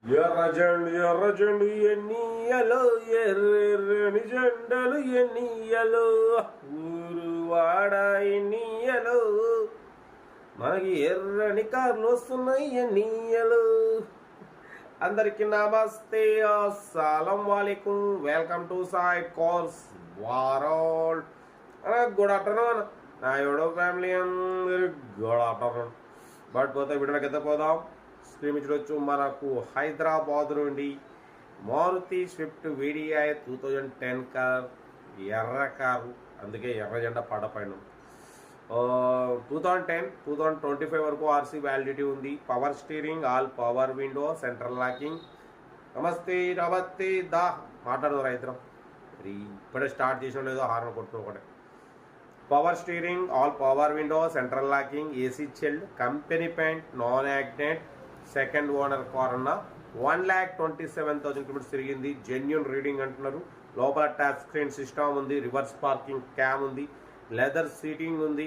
ఎర్రజెండు ఎన్నియలో ఎర్రెర్రని జెండలు ఎన్నియలో ఊరు వాడ ఎన్నియలో మనకి ఎర్రని కార్లు వస్తున్నాయి ఎన్నియలు. అందరికి నమస్తే, అస్సలం వాలేకుం, welcome to Sai cars world. Good afternoon నా ఎవడో ఫ్యామిలీ అందరు గుడ్ ఆఫ్టర్నూన్. బట్ పోతే వీడియోకి ఎంత పోదాం. స్క్రీన్ చూడొచ్చు, మనకు హైదరాబాద్ నుండి మారుతి స్విఫ్ట్ VDI 2010 కార్, ఎర్ర కారు, అందుకే ఎర్ర జెండా పడపైన. 2025 వరకు RC వ్యాలిడిటీ ఉంది. Power steering, all power window, central locking. నమస్తే దా మాట్లాడదు రైతురం, ఇప్పుడే స్టార్ట్ చేసిన లేదో హార్న్ కొట్టుకుని ఒకటే. Power steering, all power window, central locking, AC chilled, company paint, non accident, second owner car అన్న. 1,27,000 కిలోమీటర్స్ తిరిగింది. జెన్యున్ రీడింగ్ అంటున్నారు. లోపల టచ్ స్క్రీన్ సిస్టమ్ ఉంది, రివర్స్ పార్కింగ్ క్యామ్ ఉంది, లెదర్ సీటింగ్ ఉంది.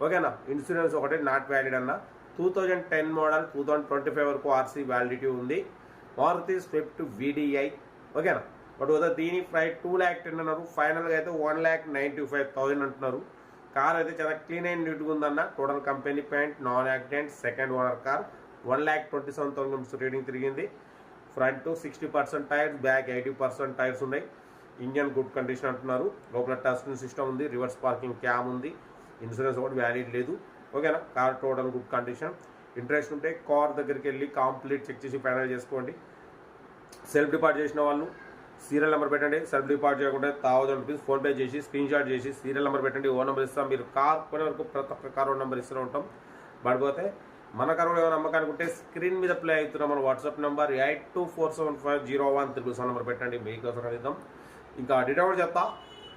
ఓకేనా. ఇన్సూరెన్స్ ఒకటే నాట్ వ్యాలిడ్ అన్న. 2010 మోడల్, 2025 వరకు RC వ్యాలిడిటీ ఉంది. Maruti Swift VDI. ఓకేనా. బట్ దీని ప్రైస్ 2,10,000 అన్నారు. ఫైనల్గా అయితే 1,95,000 అంటున్నారు. కార్ అయితే చాలా క్లీన్ అండ్ నీట్గా ఉందన్న. Total company paint, non accident, second owner car. 1,27,000 kilometres reading తిరిగింది. ఫ్రంట్ 60% టైర్స్, బ్యాక్ 80% టైర్స్ ఉన్నాయి. ఇంజన్ గుడ్ కండిషన్ అంటున్నారు. లోపల టచ్ స్క్రీన్ సిస్టమ్ ఉంది, రివర్స్ పార్కింగ్ క్యామ్ ఉంది. ఇన్సూరెన్స్ ఒకటి వ్యాలిడ్ లేదు. ఓకేనా. Car total good condition. Interest ఉంటే కార్ దగ్గరికి వెళ్ళి కంప్లీట్ చెక్ చేసి ఫైనల్ చేసుకోండి. సెల్ఫ్ డిపార్ట్ చేసిన వాళ్ళు సీరియల్ నెంబర్ పెట్టండి. సెల్ఫ్ డిపార్ట్ చేయకుండా 1,000 రూపీస్ ఫోన్పే చేసి స్క్రీన్ షాట్ చేసి సీరియల్ నెంబర్ పెట్టండి. ఓ నెంబర్ ఇస్తాం. మీరు కార్ కొనే వరకు ప్రతి ఒక్క కార్ ఓ నెంబర్ ఇస్తూనే ఉంటాం. పడిపోతే మన కారు ఏమైనా నమ్మకానికి ఉంటే స్క్రీన్ మీద ప్లే అవుతున్న మన వాట్సాప్ నెంబర్ 82475013 నెంబర్ పెట్టండి. మీకోసం ఇద్దాం. ఇంకా డీటెయిల్ చెప్తా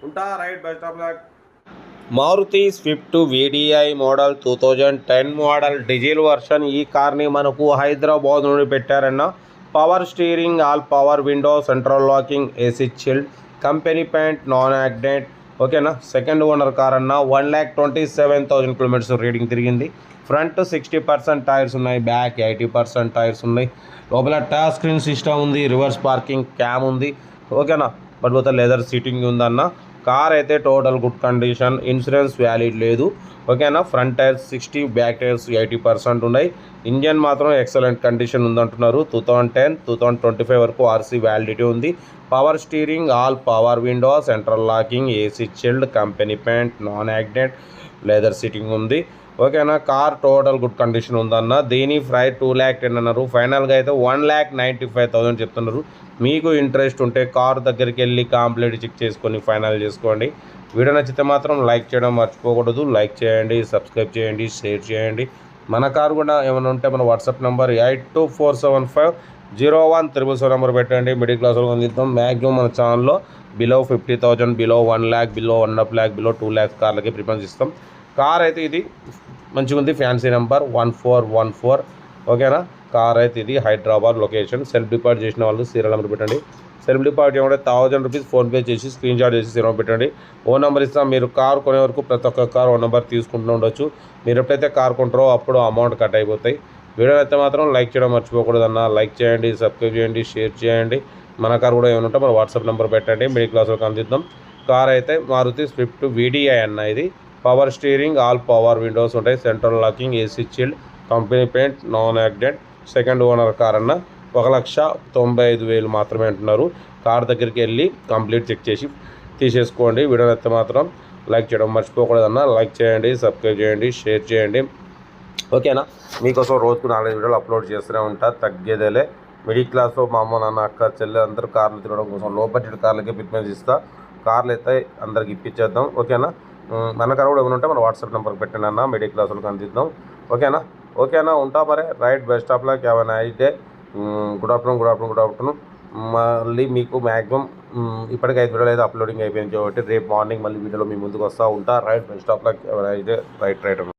ఉంటా. రైట్ బై స్టాప్. Maruti Swift VDI model 2010 model diesel version. ఈ కార్ని మనకు హైదరాబాద్ నుండి పెట్టారన్న. Power steering, all power window, central locking, AC chilled, company paint, non accident. ఓకేనా. సెకండ్ ఓనర్ కార్ అన్న. 1,27,000 కిలోమీటర్స్ రీడింగ్ తిరిగింది. ఫ్రంట్ 60% టైర్స్ ఉన్నాయి, బ్యాక్ 80% టైర్స్ ఉన్నాయి. లోపల టచ్ స్క్రీన్ సిస్టమ్ ఉంది, రివర్స్ పార్కింగ్ క్యామ్ ఉంది. ఓకేనా. బట్ పోతే లెదర్ సీటింగ్ ఉందన్న. కార్ అయితే total good condition. Insurance valid లేదు. ఓకేనా. ఫ్రంట్ టైర్స్ 60, బ్యాక్ టైర్స్ 80% ఉన్నాయి. ఇంజన్ మాత్రం ఎక్సలెంట్ కండిషన్ ఉందంటున్నారు. 2010, 2025 వరకు RC వ్యాలిడిటీ ఉంది. Power steering, all power window, central locking, AC chilled, company paint, non accident, leather seating ఉంది. ఓకేనా. కార్ టోటల్ గుడ్ కండిషన్ ఉందన్న. దీని ప్రైస్ 2,10,000 అన్నారు. ఫైనల్గా అయితే 1,95,000 చెప్తున్నారు. మీకు ఇంట్రెస్ట్ ఉంటే కార్ దగ్గరికి వెళ్ళి కంప్లీట్ చెక్ చేసుకొని ఫైనల్ చేసుకోండి. వీడియో నచ్చితే మాత్రం లైక్ చేయడం మర్చిపోకూడదు. లైక్ చేయండి, సబ్స్క్రైబ్ చేయండి, షేర్ చేయండి. మన కారు కూడా ఏమైనా ఉంటే మన వాట్సాప్ నెంబర్ 82475013 నెంబర్ పెట్టండి. మిడిల్ క్లాస్ వాళ్ళకి అందిద్దాం. మ్యాక్సిమం మన ఛానల్లో below 50,000, below 1 lakh, below 1.5 lakh, below 2 lakhs కార్లకి ప్రిఫరెన్స్ ఇస్తాం. కార్ అయితే ఇది మంచిగా ఉంది. Fancy number 1414. ఓకేనా. కార్ అయితే ఇది హైదరాబాద్ లొకేషన్. సెల్ఫ్ డిపార్ట్ చేసిన వాళ్ళు సీరియల్ నెంబర్ పెట్టండి. సెల్ఫ్ డిపార్ట్ చేయమంటే 1,000 రూపీస్ ఫోన్పే చేసి స్క్రీన్ షాట్ చేసి సీరియల్ పెట్టండి. ఓ నెంబర్ ఇస్తాం. మీరు కార్ కొనే వరకు ప్రతి ఒక్క కార్ ఓ నెంబర్ తీసుకుంటూ ఉండొచ్చు. మీరు ఎప్పుడైతే కార్ కొంటారో అప్పుడు అమౌంట్ కట్ అయిపోతాయి. వీడియో అయితే మాత్రం లైక్ చేయడం మర్చిపోకూడదు అన్న. లైక్ చేయండి, సబ్స్క్రైబ్ చేయండి, షేర్ చేయండి. మన కార్ కూడా ఏమైనా ఉంటే మన వాట్సాప్ నెంబర్ పెట్టండి. మిడిల్ క్లాస్ వాళ్ళకి అందిద్దాం. కార్ అయితే మారుతి స్విఫ్ట్ VDI అన్న. ఇది power steering, all power windows ఉంటాయి, central locking, AC chilled, company paint, non accident, second owner car అన్న. 1,95,000 మాత్రమే అంటున్నారు. కార్ దగ్గరికి వెళ్ళి కంప్లీట్ చెక్ చేసి తీసేసుకోండి. వీడియో అయితే మాత్రం లైక్ చేయడం మర్చిపోకూడదన్న. లైక్ చేయండి, సబ్స్క్రైబ్ చేయండి, షేర్ చేయండి. ఓకేనా. మీకోసం రోజుకు 4 వీడియోలు అప్లోడ్ చేస్తూనే ఉంటా, తగ్గేదేలే. మిడిల్ క్లాస్లో మా అమ్మ, నాన్న, అక్క, చెల్లె అందరూ కార్లు తినడం కోసం లో బడ్జెట్ కార్లకే ప్రిఫరెన్స్ ఇస్తా. కార్లు అయితే అందరికి ఇప్పించేద్దాం. ఓకేనా. మన కార్ కూడా ఏమైనా ఉంటే మన వాట్సాప్ నెంబర్కి పెట్టండి అన్న. మిడిల్ క్లాస్ వాళ్ళకి అందిద్దాం. ఓకేనా. ఉంటా మరి. Right best of luck. Have a nice day. Good afternoon. మళ్ళీ మీకు మ్యాక్సిమం ఇప్పటికి 5 వీడియోలు అయితే అప్లోడింగ్ అయిపోయింది కాబట్టి రేపు మార్నింగ్ మళ్ళీ వీడియోలో మీ ముందుకు వస్తూ ఉంటా. Right best of luck. Have a nice day. Right.